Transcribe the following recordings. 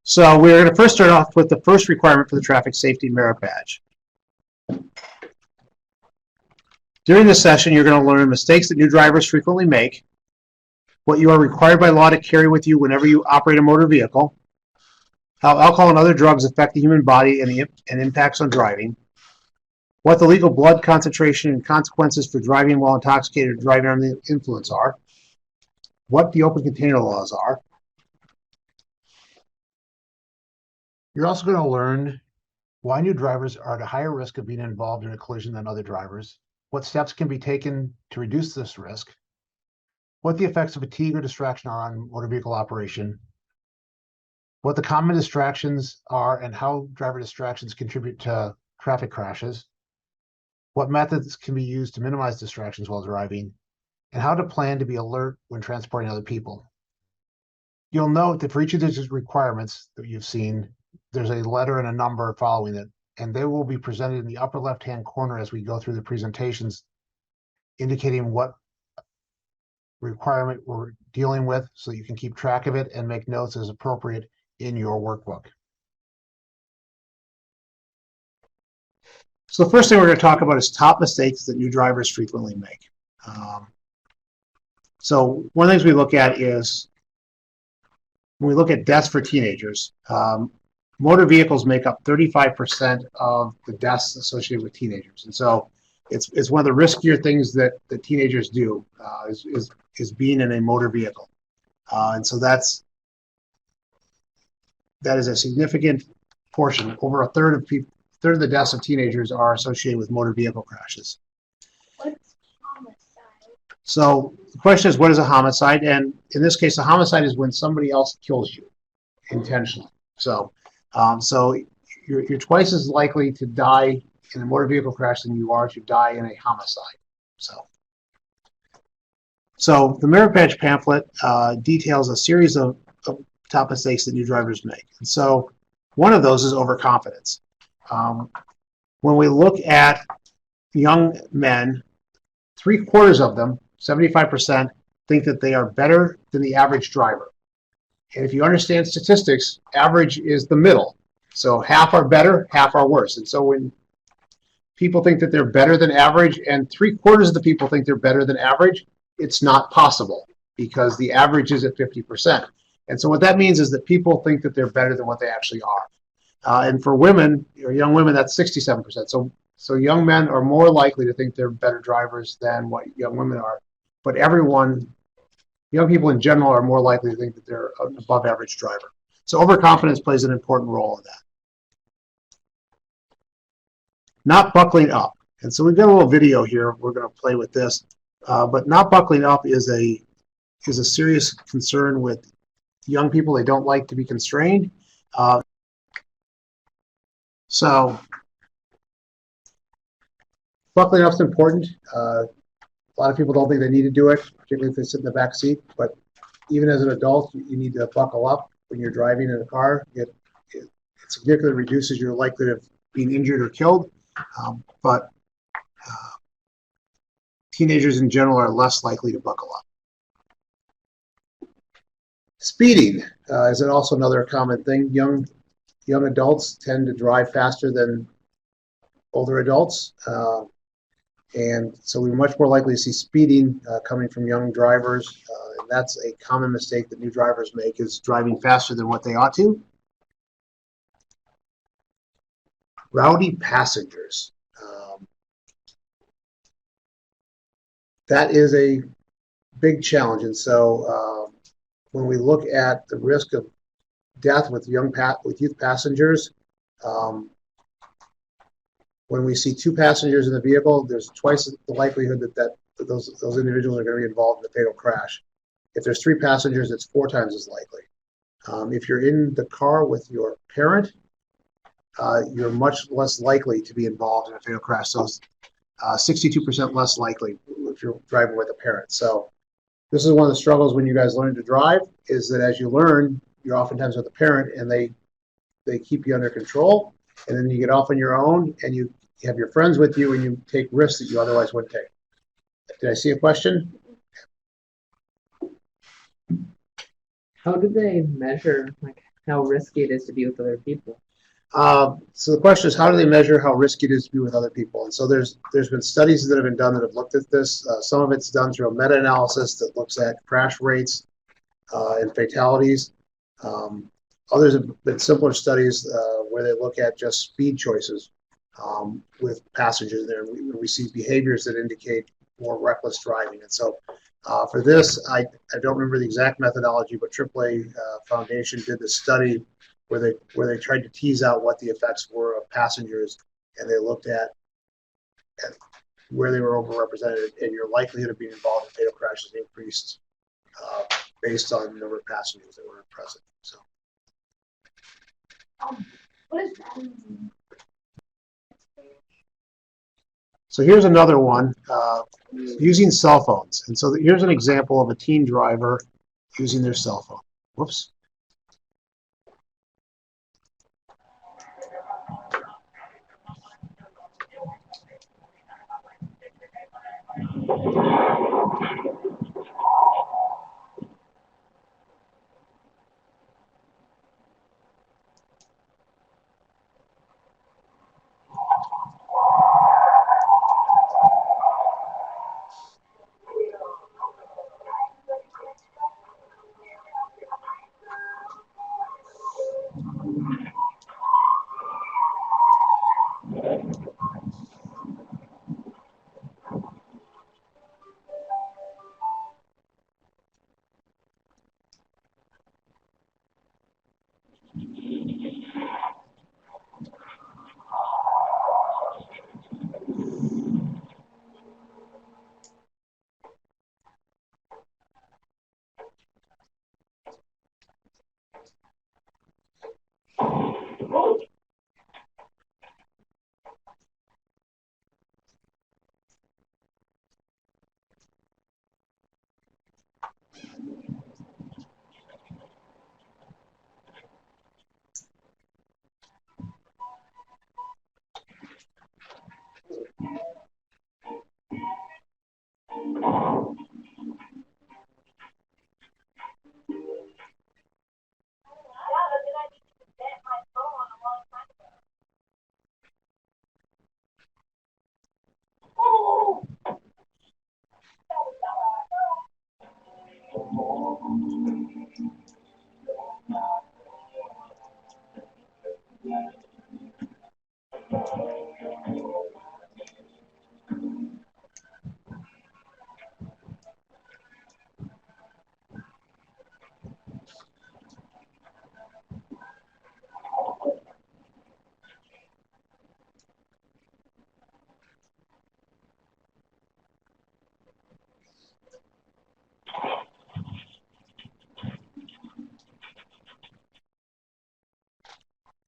So we're going to first start off with the first requirement for the traffic safety merit badge. During this session, you're going to learn mistakes that new drivers frequently make, what you are required by law to carry with you whenever you operate a motor vehicle, how alcohol and other drugs affect the human body and impacts on driving, what the legal blood concentration and consequences for driving while intoxicated or driving under the influence are, what the open container laws are. You're also going to learn why new drivers are at a higher risk of being involved in a collision than other drivers, what steps can be taken to reduce this risk, what the effects of fatigue or distraction are on motor vehicle operation, what the common distractions are and how driver distractions contribute to traffic crashes, what methods can be used to minimize distractions while driving, and how to plan to be alert when transporting other people. You'll note that for each of these requirements that you've seen, there's a letter and a number following it, and they will be presented in the upper left-hand corner as we go through the presentations, indicating what requirement we're dealing with so you can keep track of it and make notes as appropriate in your workbook. So the first thing we're going to talk about is top mistakes that new drivers frequently make. So one of the things we look at is when we look at deaths for teenagers, motor vehicles make up 35% of the deaths associated with teenagers. And so it's one of the riskier things that the teenagers do is being in a motor vehicle. And so that is a significant portion. Over a third of the deaths of teenagers are associated with motor vehicle crashes. What's homicide? So the question is, what is a homicide? And in this case, a homicide is when somebody else kills you intentionally. So you're twice as likely to die in a motor vehicle crash than you are to die in a homicide. So the merit badge pamphlet details a series of top mistakes that new drivers make. And so one of those is overconfidence. When we look at young men, 3/4 of them, 75%, think that they are better than the average driver. And if you understand statistics, average is the middle. So half are better, half are worse. And so when people think that they're better than average and 3/4 of the people think they're better than average, it's not possible because the average is at 50%. And so what that means is that people think that they're better than what they actually are. And for women, or young women, that's 67%. So young men are more likely to think they're better drivers than what young women are. But young people in general are more likely to think that they're an above average driver. So overconfidence plays an important role in that. Not buckling up. And so we've got a little video here. We're going to play with this. But not buckling up is a serious concern with young people. They don't like to be constrained. So buckling up is important. A lot of people don't think they need to do it, particularly if they sit in the back seat. But even as an adult, you need to buckle up when you're driving in a car. It significantly reduces your likelihood of being injured or killed. But teenagers in general are less likely to buckle up. Speeding is also another common thing. Young adults tend to drive faster than older adults. And so we're much more likely to see speeding coming from young drivers. And that's a common mistake that new drivers make, is driving faster than what they ought to. Rowdy passengers. That is a big challenge. And so when we look at the risk of death with youth passengers, when we see 2 passengers in the vehicle, there's twice the likelihood that those individuals are going to be involved in a fatal crash. If there's 3 passengers, it's 4 times as likely. If you're in the car with your parent, you're much less likely to be involved in a fatal crash. So 62% less likely if you're driving with a parent. So this is one of the struggles when you guys learn to drive, is that as you learn, you're oftentimes with a parent and they keep you under control. And then you get off on your own and you have your friends with you and you take risks that you otherwise wouldn't take. Did I see a question? How do they measure, like, how risky it is to be with other people. So the question is, how do they measure how risky it is to be with other people? And so there's been studies that have been done that have looked at this. Some of it's done through a meta-analysis that looks at crash rates and fatalities. Others have been simpler studies where they look at just speed choices with passengers there. We see behaviors that indicate more reckless driving. And so for this, I don't remember the exact methodology, but AAA Foundation did the study where they tried to tease out what the effects were of passengers, and they looked at where they were overrepresented, and your likelihood of being involved in fatal crashes increased based on the number of passengers that were present. What is that mean? So here's another one, using cell phones. And so here's an example of a teen driver using their cell phone. Whoops.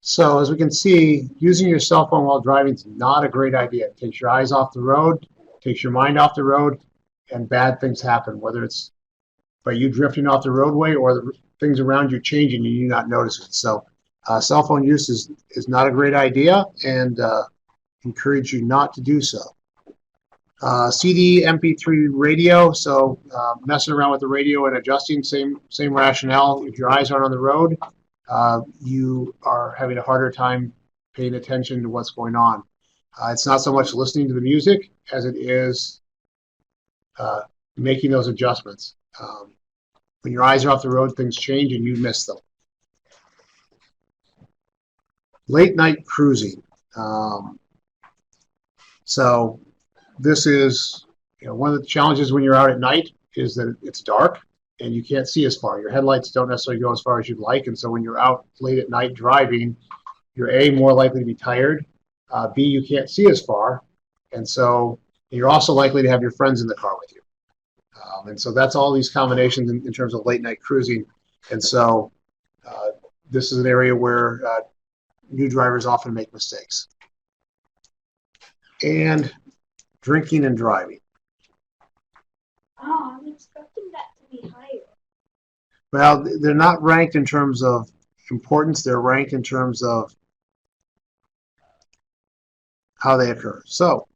So as we can see, using your cell phone while driving is not a great idea. It takes your eyes off the road, takes your mind off the road, and bad things happen, whether it's by you drifting off the roadway or the things around you changing and you not notice it. So cell phone use is not a great idea, and encourage you not to do so. CD, MP3 radio, so messing around with the radio and adjusting, same rationale. If your eyes aren't on the road, you are having a harder time paying attention to what's going on. It's not so much listening to the music as it is making those adjustments. When your eyes are off the road, things change and you miss them. Late night cruising. So this is, one of the challenges when you're out at night is that it's dark and you can't see as far. Your headlights don't necessarily go as far as you'd like, and so when you're out late at night driving, you're A, more likely to be tired, B, you can't see as far, and so you're also likely to have your friends in the car with you. And so that's all these combinations in terms of late night cruising, and so this is an area where new drivers often make mistakes. And drinking and driving. Oh, I'm expecting that to be higher. Well, they're not ranked in terms of importance. They're ranked in terms of how they occur. So,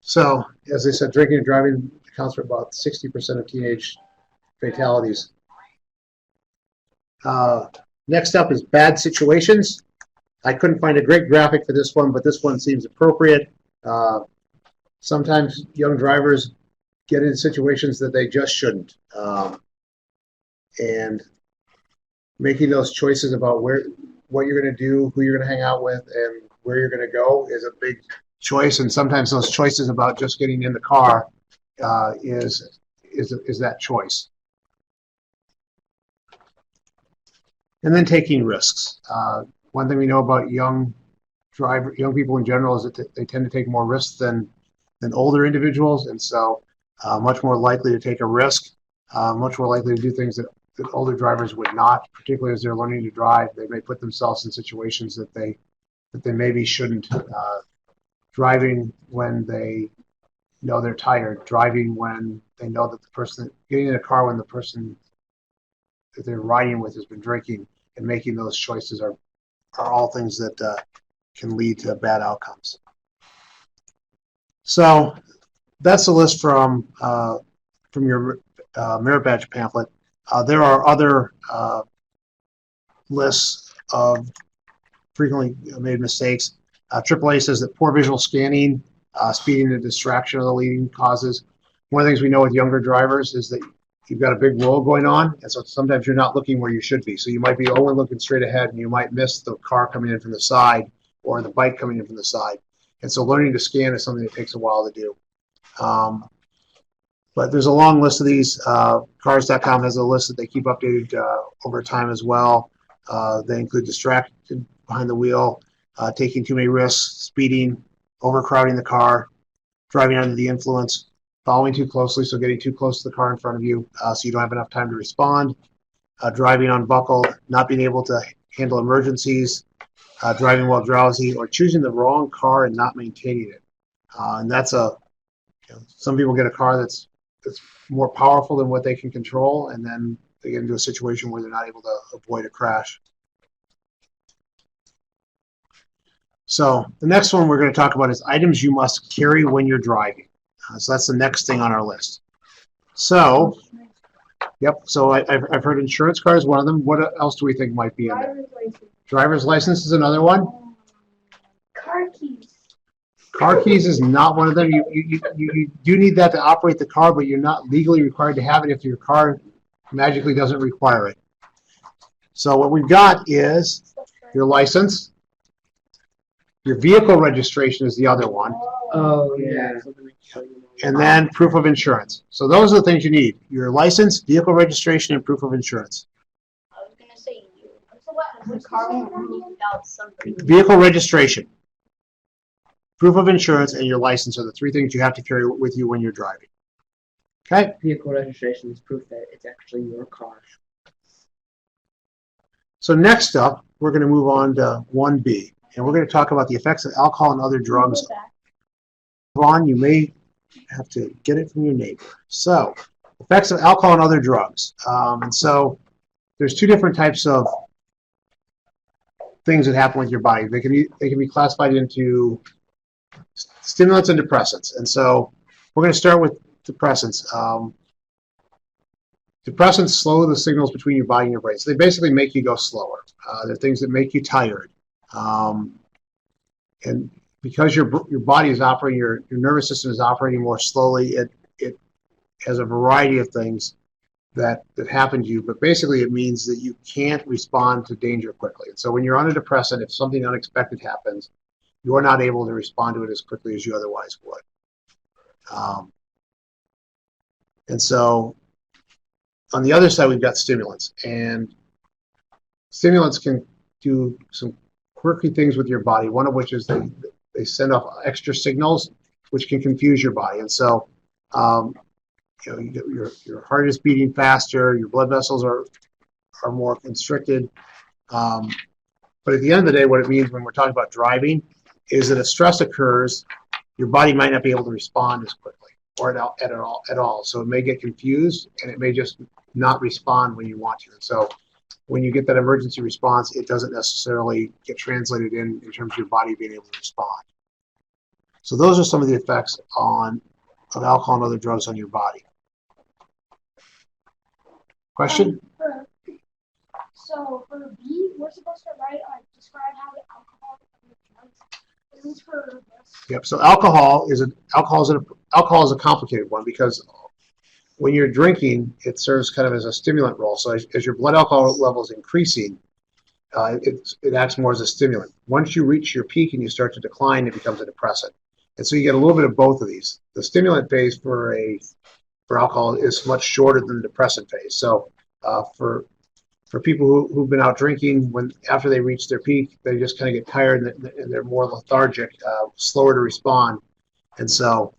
So, as I said, drinking and driving accounts for about 60% of teenage fatalities. Next up is bad situations. I couldn't find a great graphic for this one, but this one seems appropriate. Sometimes young drivers get in situations that they just shouldn't. And making those choices about what you're going to do, who you're going to hang out with, and where you're going to go is a big choice. And sometimes those choices about just getting in the car is that choice. And then taking risks. One thing we know about young people in general is that they tend to take more risks than older individuals, and so much more likely to take a risk, much more likely to do things that older drivers would not, particularly as they're learning to drive. They may put themselves in situations that they maybe shouldn't. Driving when they know they're tired, driving when they know that getting in a car when the person that they're riding with has been drinking, and making those choices are all things that can lead to bad outcomes. So that's a list from your merit badge pamphlet. There are other lists of frequently made mistakes. AAA says that poor visual scanning, speeding, and distraction are the leading causes. One of the things we know with younger drivers is that you've got a big road going on, and so sometimes you're not looking where you should be. So you might be only looking straight ahead, and you might miss the car coming in from the side or the bike coming in from the side. And so learning to scan is something that takes a while to do. But there's a long list of these. Cars.com has a list that they keep updated over time as well. They include distracted behind the wheel, taking too many risks, speeding, overcrowding the car, driving under the influence, following too closely, so getting too close to the car in front of you so you don't have enough time to respond, driving unbuckled, not being able to handle emergencies, driving while drowsy, or choosing the wrong car and not maintaining it. And that's some people get a car that's more powerful than what they can control, and then they get into a situation where they're not able to avoid a crash. So the next one we're going to talk about is items you must carry when you're driving. So that's the next thing on our list. So Yep. So I've heard insurance card is one of them. What else do we think might be in there? Driver's license. Driver's license is another one. Car keys. Car keys is not one of them. You do need that to operate the car, but you're not legally required to have it if your car magically doesn't require it. So what we've got is your license. Your vehicle registration is the other one. Oh, yeah. Something like show you. And then proof of insurance. So those are the things you need. Your license, vehicle registration, and proof of insurance. I was gonna say you. The car won't move without somebody. Vehicle registration, proof of insurance, and your license are the three things you have to carry with you when you're driving. Okay? Vehicle registration is proof that it's actually your car. So next up, we're going to move on to 1B, and we're going to talk about the effects of alcohol and other drugs. Vaughn, you may have to get it from your neighbor. So, effects of alcohol and other drugs. And so, there's two different types of things that happen with your body. They can be classified into stimulants and depressants. And so, we're going to start with depressants. Depressants slow the signals between your body and your brain. So they basically make you go slower. They're things that make you tired. And because your body is operating, your nervous system is operating more slowly, it has a variety of things that happen to you. But basically it means that you can't respond to danger quickly. And so when you're on a depressant, if something unexpected happens, you're not able to respond to it as quickly as you otherwise would. And so on the other side, we've got stimulants. And stimulants can do some quirky things with your body, one of which is they send off extra signals, which can confuse your body. And so, your heart is beating faster, your blood vessels are more constricted. But at the end of the day, what it means when we're talking about driving is that if stress occurs, your body might not be able to respond as quickly or at all. So it may get confused and it may just not respond when you want to. And so when you get that emergency response, it doesn't necessarily get translated in terms of your body being able to respond. So those are some of the effects of alcohol and other drugs on your body. Question? So for B, we're supposed to write describe how the alcohol and the drugs. This is for this. Yep. So alcohol is a complicated one because when you're drinking, it serves kind of as a stimulant role. So as your blood alcohol level is increasing, it acts more as a stimulant. Once you reach your peak and you start to decline, it becomes a depressant. And so you get a little bit of both of these. The stimulant phase for alcohol is much shorter than the depressant phase. So for people who've been out drinking, after they reach their peak, they just kind of get tired and they're more lethargic, slower to respond. And so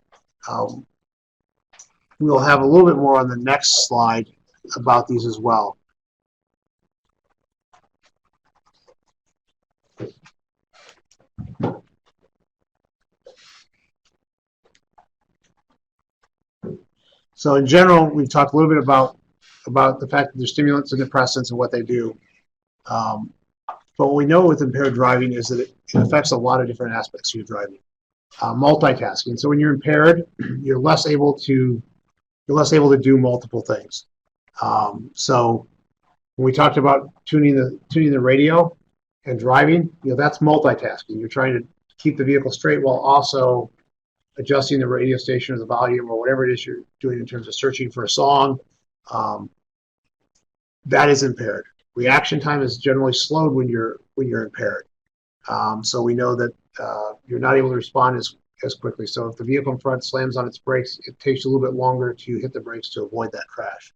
we'll have a little bit more on the next slide about these as well. So in general, we've talked a little bit about the fact that there's stimulants and depressants and what they do. But what we know with impaired driving is that it affects a lot of different aspects of your driving. Multitasking. So when you're impaired, you're less able to do multiple things. So when we talked about tuning the radio and driving, that's multitasking. You're trying to keep the vehicle straight while also adjusting the radio station or the volume or whatever it is you're doing in terms of searching for a song. That is impaired. Reaction time is generally slowed when you're impaired. So we know that you're not able to respond as quickly. So if the vehicle in front slams on its brakes, it takes a little bit longer to hit the brakes to avoid that crash.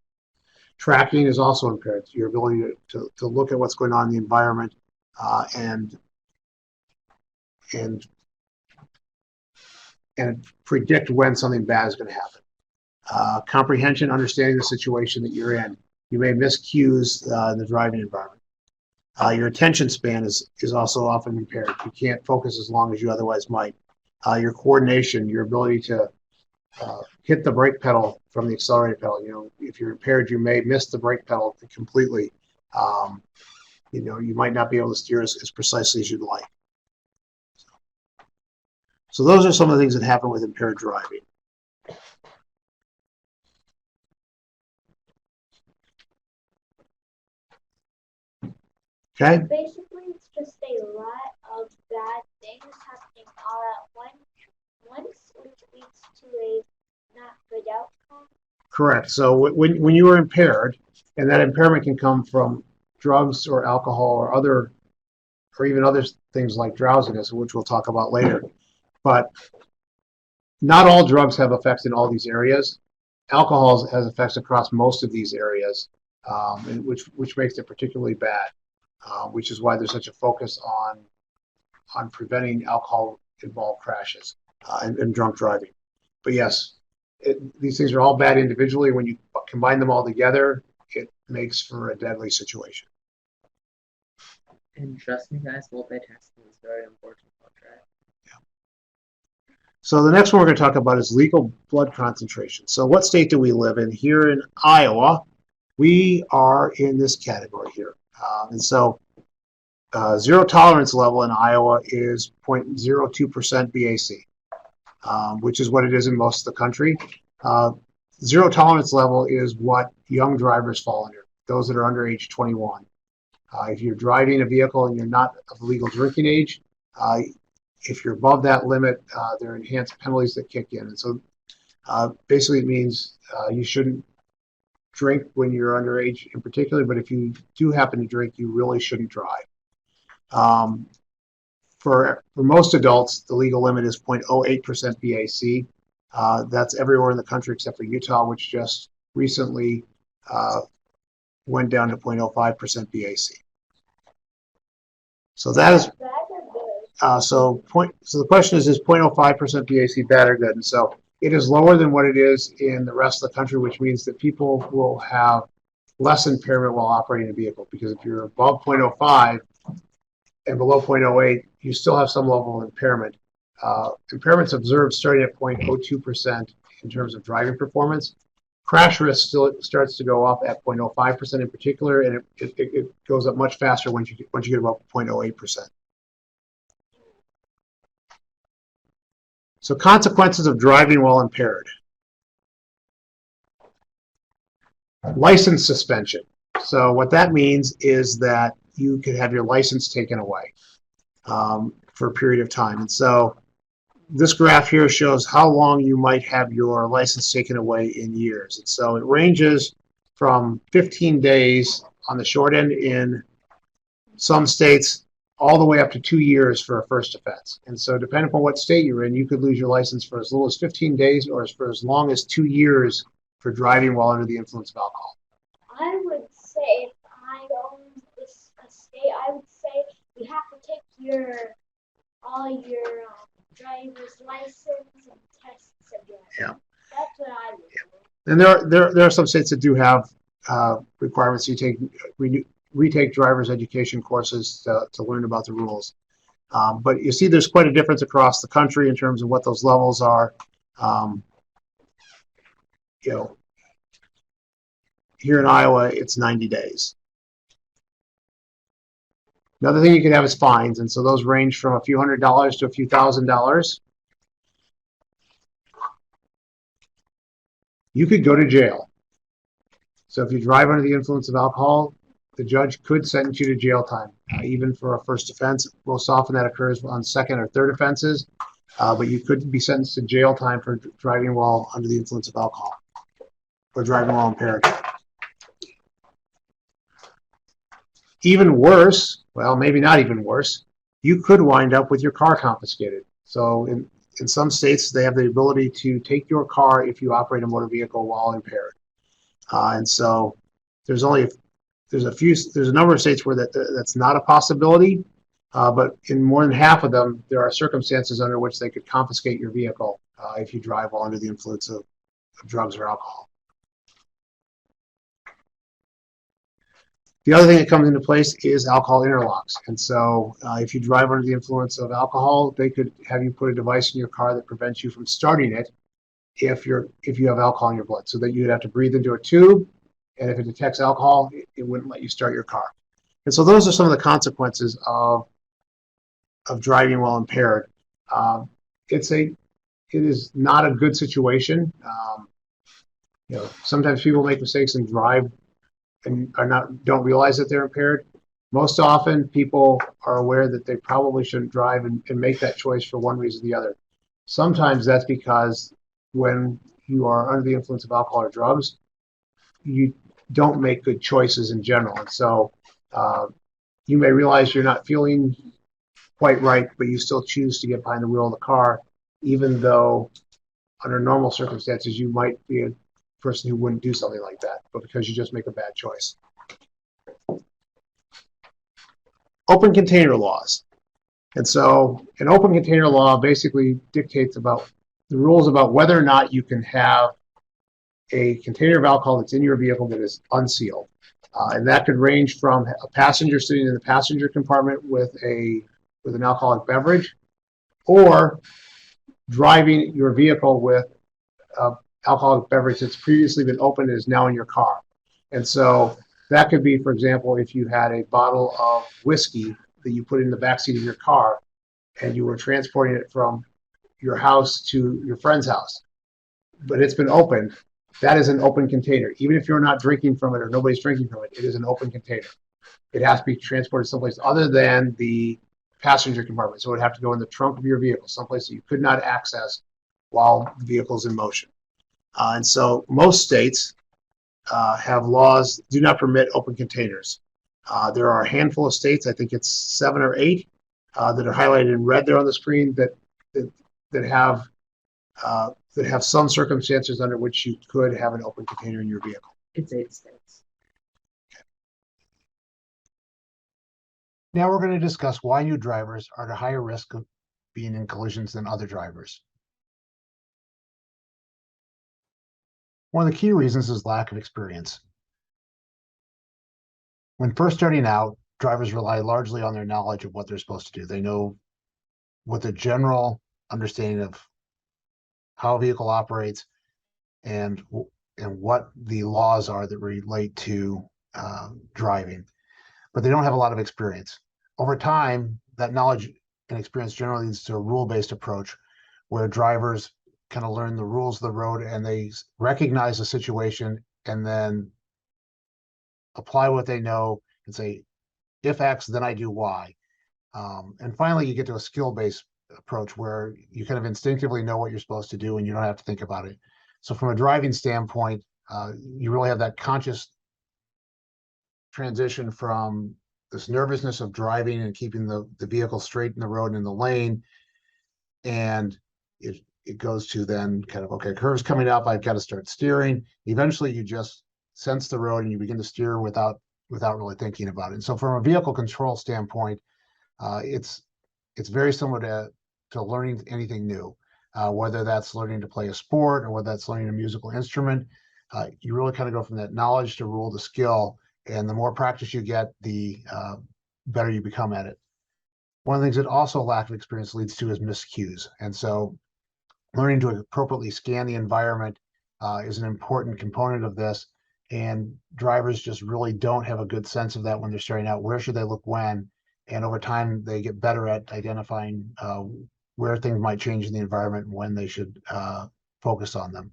Tracking is also impaired. Your ability to look at what's going on in the environment and predict when something bad is going to happen. Comprehension, understanding the situation that you're in. You may miss cues in the driving environment. Your attention span is also often impaired. You can't focus as long as you otherwise might. Your coordination, your ability to hit the brake pedal from the accelerator pedal. If you're impaired, you may miss the brake pedal completely. You might not be able to steer as precisely as you'd like. So those are some of the things that happen with impaired driving. Okay? Basically, it's just a lot of bad things happening all at once, which leads to a not good outcome. Correct. So when you are impaired, and that impairment can come from drugs or alcohol or even other things like drowsiness, which we'll talk about later. But not all drugs have effects in all these areas. Alcohol has effects across most of these areas, and which makes it particularly bad. Which is why there's such a focus on preventing alcohol-involved crashes and drunk driving. But yes, these things are all bad individually. When you combine them all together, it makes for a deadly situation. And trust me, guys, multitasking is very important on track. So the next one we're going to talk about is legal blood concentration. So what state do we live in? Here in Iowa, we are in this category here. And so zero tolerance level in Iowa is 0.02% BAC, which is what it is in most of the country. Zero tolerance level is what young drivers fall under, those that are under age 21. If you're driving a vehicle and you're not of legal drinking age, if you're above that limit, there are enhanced penalties that kick in. And so basically it means you shouldn't drink when you're underage in particular, but if you do happen to drink, you really shouldn't drive. For most adults, the legal limit is 0.08% BAC. That's everywhere in the country except for Utah, which just recently went down to 0.05% BAC. So that is Bad or good? so the question is 0.05% BAC bad or good? And so it is lower than what it is in the rest of the country, which means that people will have less impairment while operating a vehicle, because if you're above 0.05 and below 0.08, you still have some level of impairment. Impairments observed starting at 0.02% in terms of driving performance. Crash risk still starts to go up at 0.05% in particular, and it goes up much faster once you get above 0.08%. So consequences of driving while impaired. License suspension. So what that means is that you could have your license taken away for a period of time. And so this graph here shows how long you might have your license taken away in years. And so it ranges from 15 days on the short end in some states all the way up to 2 years for a first offense. And so depending upon what state you're in, you could lose your license for as little as 15 days or for as long as 2 years for driving while under the influence of alcohol. I would say if I owned a state, I would say you have to take all your driver's license and tests again. Yeah. That's what I would do. And there are some states that do have requirements. You retake driver's education courses to learn about the rules. But you see there's quite a difference across the country in terms of what those levels are. Here in Iowa, it's 90 days. Another thing you can have is fines, and so those range from a few $100s to a few $1,000s. You could go to jail. So if you drive under the influence of alcohol, the judge could sentence you to jail time, even for a first offense. Most often that occurs on second or third offenses, but you could be sentenced to jail time for driving while under the influence of alcohol or driving while impaired. Even worse, well, maybe not even worse, you could wind up with your car confiscated. So in some states, they have the ability to take your car if you operate a motor vehicle while impaired. And so there's a number of states where that's not a possibility, but in more than half of them, there are circumstances under which they could confiscate your vehicle if you drive while under the influence of drugs or alcohol. The other thing that comes into place is alcohol interlocks. And so if you drive under the influence of alcohol, they could have you put a device in your car that prevents you from starting it if you have alcohol in your blood, so that you'd have to breathe into a tube, and if it detects alcohol, it wouldn't let you start your car. And so those are some of the consequences of driving while impaired. It is not a good situation. Sometimes people make mistakes and drive and don't realize that they're impaired. Most often, people are aware that they probably shouldn't drive and make that choice for one reason or the other. Sometimes that's because when you are under the influence of alcohol or drugs, you don't make good choices in general. And so you may realize you're not feeling quite right, but you still choose to get behind the wheel of the car, even though under normal circumstances you might be a person who wouldn't do something like that, but because you just make a bad choice. Open container laws. And so an open container law basically dictates about the rules about whether or not you can have a container of alcohol that's in your vehicle that is unsealed. And that could range from a passenger sitting in the passenger compartment with an alcoholic beverage, or driving your vehicle with alcoholic beverage that's previously been opened and is now in your car. And so that could be, for example, if you had a bottle of whiskey that you put in the backseat of your car and you were transporting it from your house to your friend's house, but it's been opened, that is an open container. Even if you're not drinking from it or nobody's drinking from it, it is an open container. It has to be transported someplace other than the passenger compartment. So it would have to go in the trunk of your vehicle, someplace that you could not access while the vehicle's in motion. And so most states have laws do not permit open containers. There are a handful of states, I think it's 7 or 8, that are highlighted in red there on the screen that have some circumstances under which you could have an open container in your vehicle. It's 8 states. Now we're going to discuss why new drivers are at a higher risk of being in collisions than other drivers. One of the key reasons is lack of experience. When first starting out, drivers rely largely on their knowledge of what they're supposed to do. They know what the general understanding of how a vehicle operates and what the laws are that relate to driving, but they don't have a lot of experience. Over time, that knowledge and experience generally leads to a rule-based approach where drivers kind of learn the rules of the road and they recognize the situation and then apply what they know and say, if X, then I do Y. And finally, you get to a skill-based approach where you kind of instinctively know what you're supposed to do and you don't have to think about it. So from a driving standpoint, you really have that conscious transition from this nervousness of driving and keeping the vehicle straight in the road and in the lane. And it goes to then kind of, okay, curve's coming up, I've got to start steering. Eventually you just sense the road and you begin to steer without really thinking about it. And so from a vehicle control standpoint, it's very similar to learning anything new, whether that's learning to play a sport or whether that's learning a musical instrument. You really kind of go from that knowledge to rule to skill, and the more practice you get, the better you become at it. One of the things that also lack of experience leads to is miscues. And so learning to appropriately scan the environment is an important component of this. And drivers just really don't have a good sense of that when they're starting out. Where should they look when? And over time, they get better at identifying where things might change in the environment and when they should focus on them.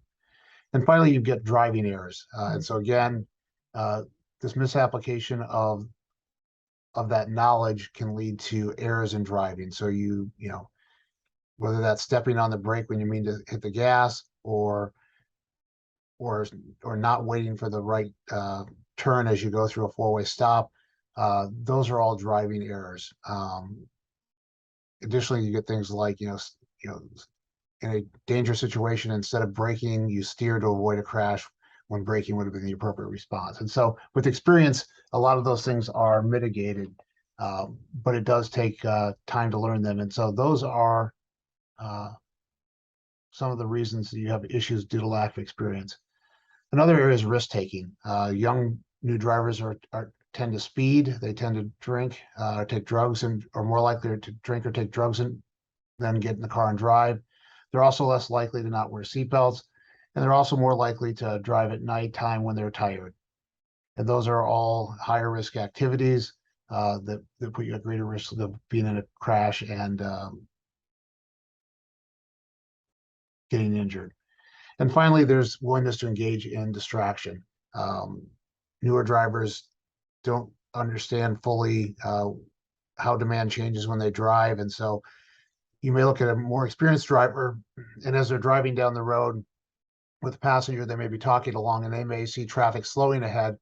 And finally, you get driving errors. And so again, this misapplication of that knowledge can lead to errors in driving. So you know, whether that's stepping on the brake when you mean to hit the gas, or not waiting for the right turn as you go through a four-way stop, those are all driving errors. Additionally, you get things like you know, in a dangerous situation, instead of braking, you steer to avoid a crash when braking would have been the appropriate response. And so with experience, a lot of those things are mitigated, but it does take time to learn them. And so those are some of the reasons that you have issues due to lack of experience. Another area is risk taking. Young new drivers tend to speed. They tend to drink, take drugs, and are more likely to drink or take drugs and then get in the car and drive. They're also less likely to not wear seatbelts, and they're also more likely to drive at nighttime when they're tired. And those are all higher risk activities that put you at greater risk of being in a crash and getting injured. And finally, there's willingness to engage in distraction. Newer drivers don't understand fully how demand changes when they drive. And so you may look at a more experienced driver, and as they're driving down the road with a passenger, they may be talking along and they may see traffic slowing ahead.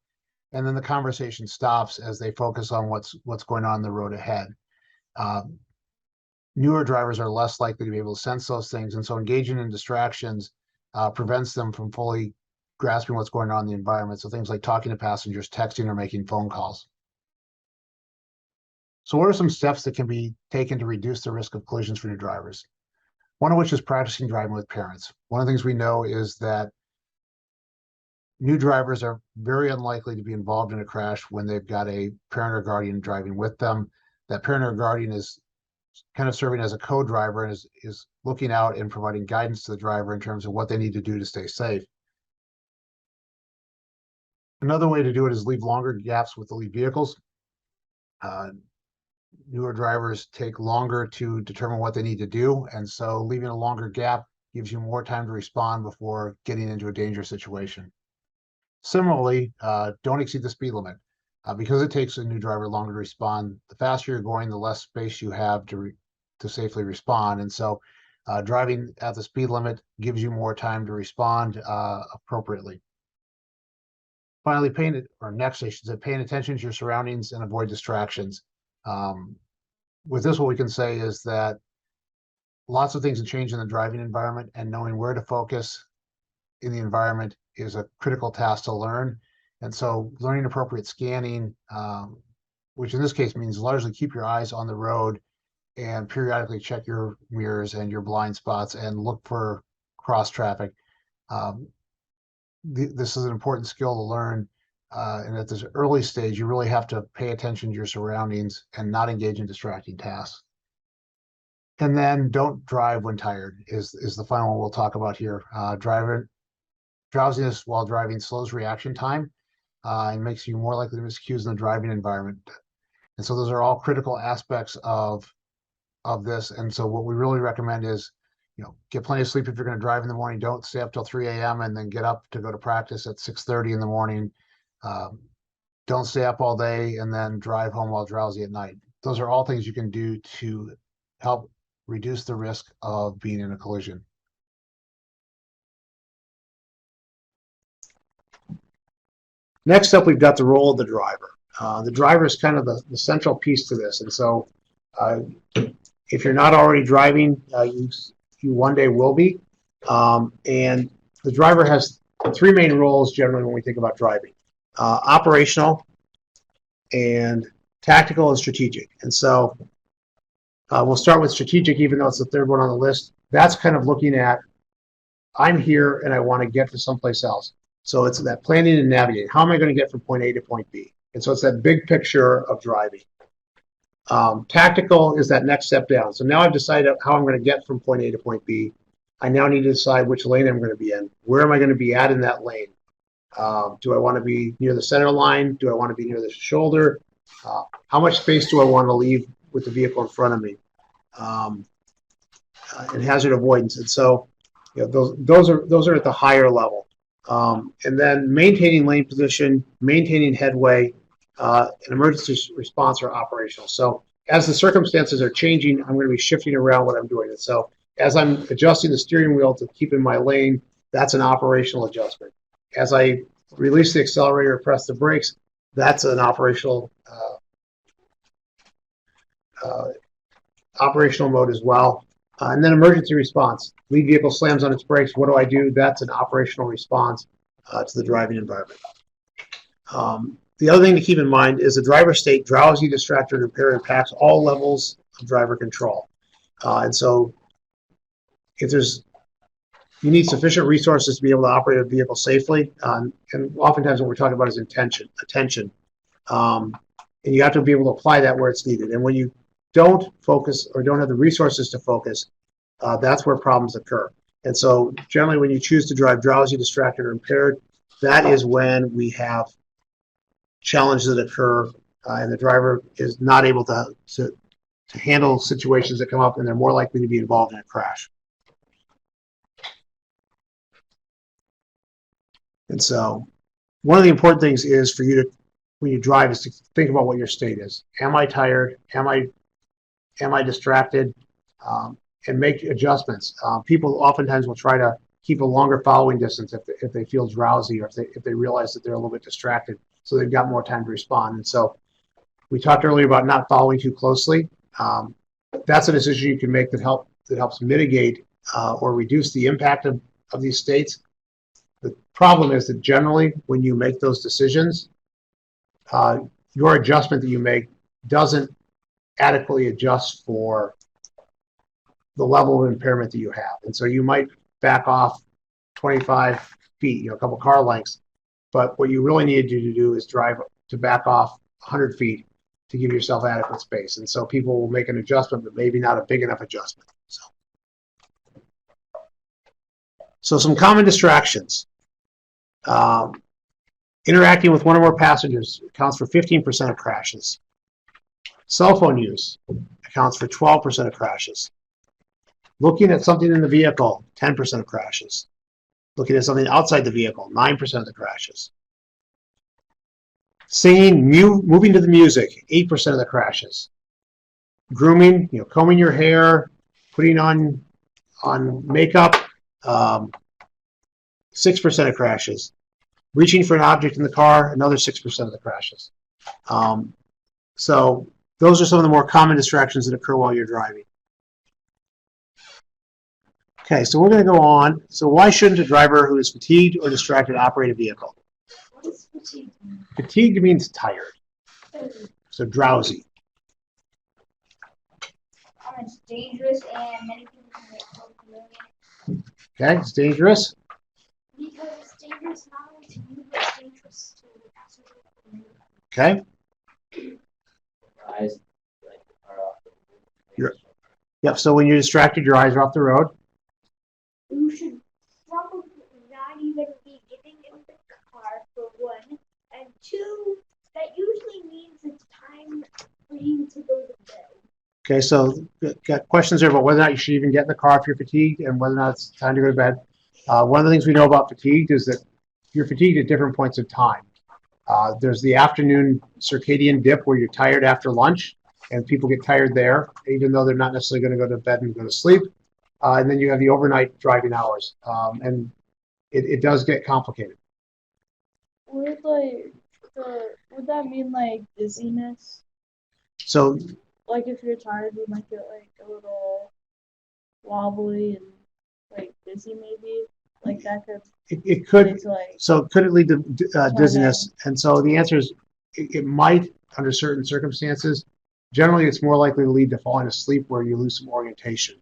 And then the conversation stops as they focus on what's going on the road ahead. Newer drivers are less likely to be able to sense those things. And so engaging in distractions prevents them from fully grasping what's going on in the environment. So things like talking to passengers, texting, or making phone calls. So what are some steps that can be taken to reduce the risk of collisions for new drivers? One of which is practicing driving with parents. One of the things we know is that new drivers are very unlikely to be involved in a crash when they've got a parent or guardian driving with them. That parent or guardian is kind of serving as a co-driver and is looking out and providing guidance to the driver in terms of what they need to do to stay safe. Another way to do it is leave longer gaps with the lead vehicles. Newer drivers take longer to determine what they need to do, and so leaving a longer gap gives you more time to respond before getting into a dangerous situation. Similarly, don't exceed the speed limit. Because it takes a new driver longer to respond, the faster you're going, the less space you have to safely respond. And so driving at the speed limit gives you more time to respond appropriately. Finally, paying attention to your surroundings and avoid distractions. With this, what we can say is that lots of things have changed in the driving environment, and knowing where to focus in the environment is a critical task to learn. And so learning appropriate scanning, which in this case means largely keep your eyes on the road and periodically check your mirrors and your blind spots and look for cross traffic. This is an important skill to learn. And at this early stage, you really have to pay attention to your surroundings and not engage in distracting tasks. And then don't drive when tired is the final one we'll talk about here. Drowsiness while driving slows reaction time and makes you more likely to miss cues in the driving environment. And so those are all critical aspects of this. And so what we really recommend is, get plenty of sleep if you're going to drive in the morning. Don't stay up till 3 a.m. and then get up to go to practice at 6:30 in the morning. Don't stay up all day and then drive home while drowsy at night. Those are all things you can do to help reduce the risk of being in a collision. Next up, we've got the role of the driver. The driver is kind of the central piece to this. And so if you're not already driving, you one day will be. And the driver has three main roles generally when we think about driving. Operational, and tactical, and strategic. And so we'll start with strategic, even though it's the third one on the list. That's kind of looking at, I'm here and I want to get to someplace else. So it's that planning and navigating. How am I going to get from point A to point B? And so it's that big picture of driving. Tactical is that next step down. So now I've decided how I'm going to get from point A to point B. I now need to decide which lane I'm going to be in. Where am I going to be at in that lane? Do I want to be near the center line? Do I want to be near the shoulder? How much space do I want to leave with the vehicle in front of me? And hazard avoidance. And so those are at the higher level. And then maintaining lane position, maintaining headway, and emergency response are operational. So as the circumstances are changing, I'm going to be shifting around what I'm doing. And so as I'm adjusting the steering wheel to keep in my lane, that's an operational adjustment. As I release the accelerator or press the brakes, that's an operational mode as well. And then emergency response. Lead vehicle slams on its brakes. What do I do? That's an operational response to the driving environment. The other thing to keep in mind is the driver state, drowsy, distracted, or impaired, impacts all levels of driver control. And so if you need sufficient resources to be able to operate a vehicle safely, and oftentimes what we're talking about is attention. And you have to be able to apply that where it's needed. And when you don't focus or don't have the resources to focus, that's where problems occur. And so generally when you choose to drive drowsy, distracted, or impaired, that is when we have challenges that occur and the driver is not able to handle situations that come up, and they're more likely to be involved in a crash. And so one of the important things is for you to, when you drive is to think about what your state is. Am I tired? Am I distracted? And make adjustments. People oftentimes will try to keep a longer following distance if they feel drowsy or if they realize that they're a little bit distracted, so they've got more time to respond. And so we talked earlier about not following too closely. That's a decision you can make that helps mitigate or reduce the impact of these states. The problem is that generally when you make those decisions, your adjustment that you make doesn't adequately adjust for the level of impairment that you have. And so you might back off 25 feet, a couple car lengths, but what you really need to do is drive to back off 100 feet to give yourself adequate space. And so people will make an adjustment, but maybe not a big enough adjustment. So some common distractions. Interacting with one or more passengers accounts for 15% of crashes. Cell phone use accounts for 12% of crashes. Looking at something in the vehicle, 10% of crashes. Looking at something outside the vehicle, 9% of the crashes. Singing, moving to the music, 8% of the crashes. Grooming, combing your hair, putting on makeup, 6% of crashes. Reaching for an object in the car, another 6% of the crashes. So those are some of the more common distractions that occur while you're driving. Okay, so we're going to go on. So why shouldn't a driver who is fatigued or distracted operate a vehicle? What does fatigue mean? Fatigued means tired, so drowsy. It's dangerous and many people can get killed doing it. Okay, it's dangerous. Because it's dangerous not only to you, but it's dangerous to the passenger. Okay. Eyes, like, are off the road. Yep, so when you're distracted, your eyes are off the road. You should probably not even be getting in the car, for one. And two, that usually means it's time for you to go to bed. Okay, so got questions there about whether or not you should even get in the car if you're fatigued and whether or not it's time to go to bed. One of the things we know about fatigued is that you're fatigued at different points of time. There's the afternoon circadian dip where you're tired after lunch, and people get tired there, even though they're not necessarily going to go to bed and go to sleep. And then you have the overnight driving hours, and it does get complicated. Would that mean like dizziness? So Like if you're tired, you might get like a little wobbly and like dizzy maybe. Like that could it could. lead to, like, So could it lead to dizziness? And so the answer is it might under certain circumstances. Generally, it's more likely to lead to falling asleep where you lose some orientation.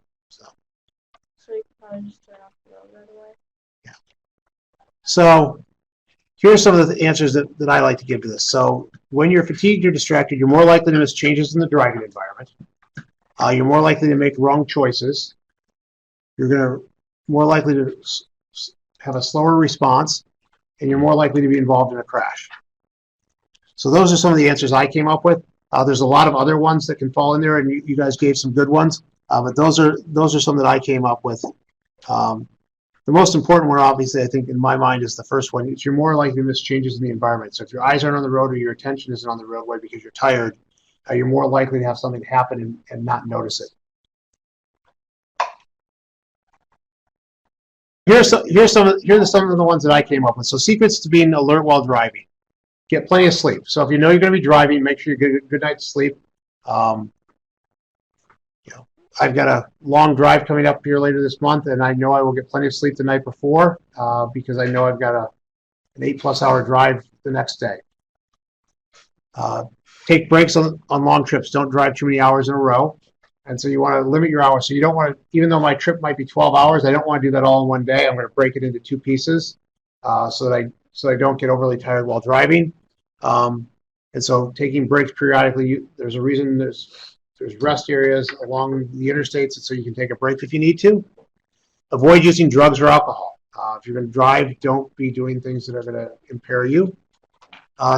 so you could probably just turn off the road right away. So here are some of the answers that I like to give to this. So when you're fatigued or distracted, you're more likely to miss changes in the driving environment. You're more likely to make wrong choices. You're going to more likely to have a slower response, and you're more likely to be involved in a crash. So those are some of the answers I came up with. There's a lot of other ones that can fall in there, and you guys gave some good ones. But those are some that I came up with. The most important one, obviously, I think in my mind is the first one. Is you're more likely to miss changes in the environment. So if your eyes aren't on the road or your attention isn't on the roadway because you're tired, you're more likely to have something happen and not notice it. Here are some of the ones that I came up with. So secrets to being alert while driving. Get plenty of sleep. So if you know you're going to be driving, make sure you get a good night's sleep. I've got a long drive coming up here later this month, and I know I will get plenty of sleep the night before because I know I've got an 8+ hour drive the next day. Take breaks on long trips. Don't drive too many hours in a row. And so you want to limit your hours. So you don't want to, even though my trip might be 12 hours, I don't want to do that all in one day. I'm going to break it into 2 pieces so that I don't get overly tired while driving. And so taking breaks periodically, there's a reason there's rest areas along the interstates so you can take a break if you need to. Avoid using drugs or alcohol. If you're going to drive, don't be doing things that are going to impair you.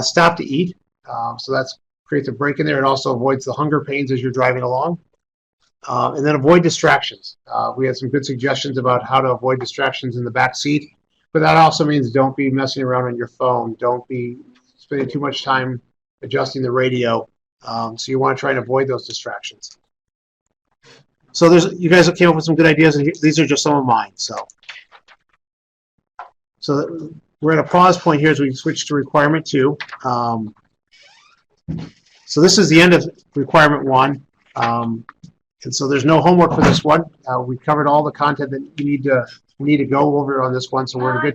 Stop to eat. So that creates a break in there. It also avoids the hunger pains as you're driving along. And then avoid distractions. We had some good suggestions about how to avoid distractions in the back seat, but that also means don't be messing around on your phone. Don't be spending too much time adjusting the radio. So you want to try and avoid those distractions. So you guys came up with some good ideas, and these are just some of mine. So we're at a pause point here as we switch to requirement 2. So this is the end of requirement 1. And so there's no homework for this one. We covered all the content that you need to go over on this one, so we're in a good shape.